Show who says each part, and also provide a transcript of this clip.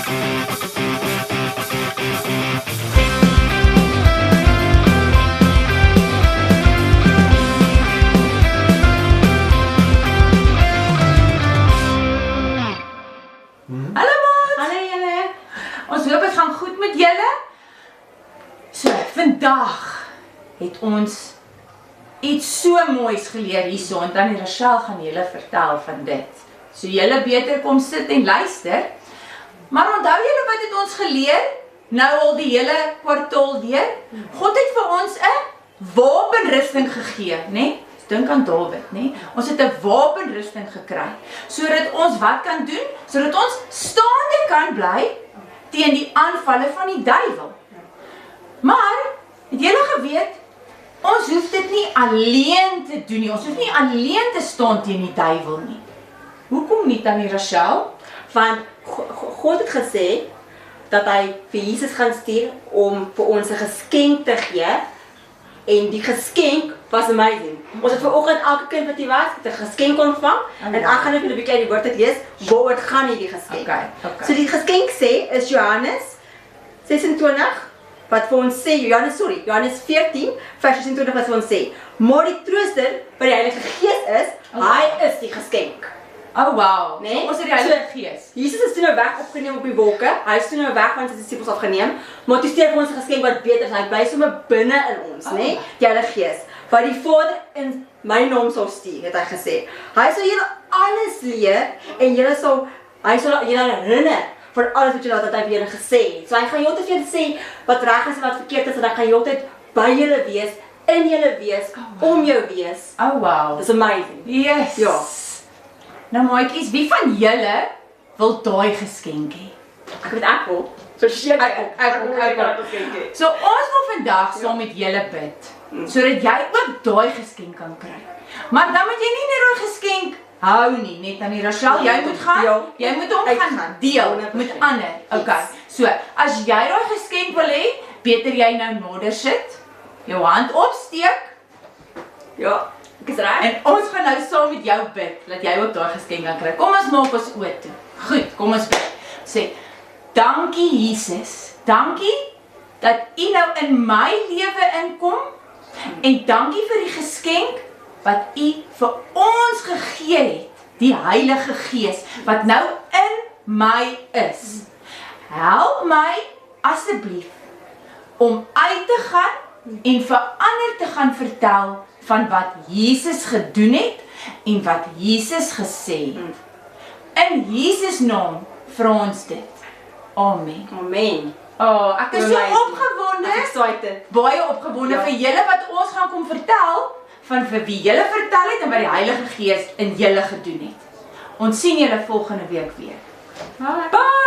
Speaker 1: Hallo maat!
Speaker 2: Hallo julle.
Speaker 1: Ons hoop het gaan goed met julle. So, vandag het ons iets so moois geleer hierso en Tannie Rachel gaan julle vertel van dit. So julle beter kom sit en luister. Maar onthou julle wat het ons geleer? Nou al die hele kwartaal deur. God het vir ons 'n wapenrusting gegee, né? Dink aan Dawid, né? Ons het 'n wapenrusting gekry sodat ons wat kan doen? Sodat ons staande kan bly teen die aanvalle van die duiwel. Maar het julle geweet, ons hoef dit nie alleen te doen nie. Ons hoef nie alleen te staan teen die duiwel nie. Hoekom nie, Tannie Rachel?
Speaker 2: Want God het gesê dat hy vir Jesus gaan stuur om vir ons 'n geskenk te gee. En die geskenk was amazing. Ons het vanoggend elke kind wat hier was, het 'n geskenk ontvang. En ek gaan net 'n bietjie uit die woord lees waaroor dit gaan hierdie geskenk.
Speaker 1: Okay.
Speaker 2: So die geskenk sê is Johannes 26 wat vir ons sê Johannes 14 vers 26 wat vir ons sê, maar die trooster wat die Heilige Gees is, hy is die geskenk.
Speaker 1: Oh wow,
Speaker 2: Nee?
Speaker 1: so ons het die Heilige Gees.
Speaker 2: Jesus is toe nou weg opgeneem op die wolke. Hy is toe nou weg van sy disippels afgeneem, maar toe stuur hy vir ons 'n geskenk wat beter is. Hy bly sommer binne in ons, né? Die Heilige Gees. Wat die Vader in my naam sal stuur, het hy gesê. Hy sal julle alles leer en hy sal julle herinner vir alles wat julle hy vir julle gesê het. So hy gaan heeltyd vir julle sê wat reg is en wat verkeerd is en hy gaan heeltyd by julle wees, in julle wees, om jou wees.
Speaker 1: Oh wow.
Speaker 2: It's amazing.
Speaker 1: Yes.
Speaker 2: Ja.
Speaker 1: Nou maatjies, wie van julle wil daai geskenk hê?
Speaker 2: Ek weet ek wil. Verseker.
Speaker 1: Ek wil. So ons wil vandag saam met julle bid, sodat jy ook daai geskenk kan kry. Maar dan moet jy nie net daai geskenk hou nie, net aan die Rachel, jy moet gaan, jy moet hom gaan deel met ander. Okay. So, as jy daai geskenk wil hê, beter jy nou nader sit, jou hand opsteek.
Speaker 2: Ja. Ek is reg.
Speaker 1: En ons gaan nou saam met jou bid, dat jy ook daai geskenk kan kry. Kom ons maak ons oë toe. Goed, kom ons bid. Sê, dankie Jesus, dankie dat U nou in my lewe inkom en dankie vir die geskenk wat U vir ons gegee het, die Heilige Gees, wat nou in my is. Help my asseblief om uit te gaan en vir ander te gaan vertel van wat Jesus gedoen het en wat Jesus gesê het. In Jesus naam vra ons dit. Amen.
Speaker 2: Amen.
Speaker 1: Oh, ek is so opgewonde.
Speaker 2: Ek is excited.
Speaker 1: Baie opgewonde vir julle wat ons gaan kom vertel van vir wie julle vertel het en wat die Heilige Gees in julle gedoen het. Ons sien julle volgende week weer. Bye.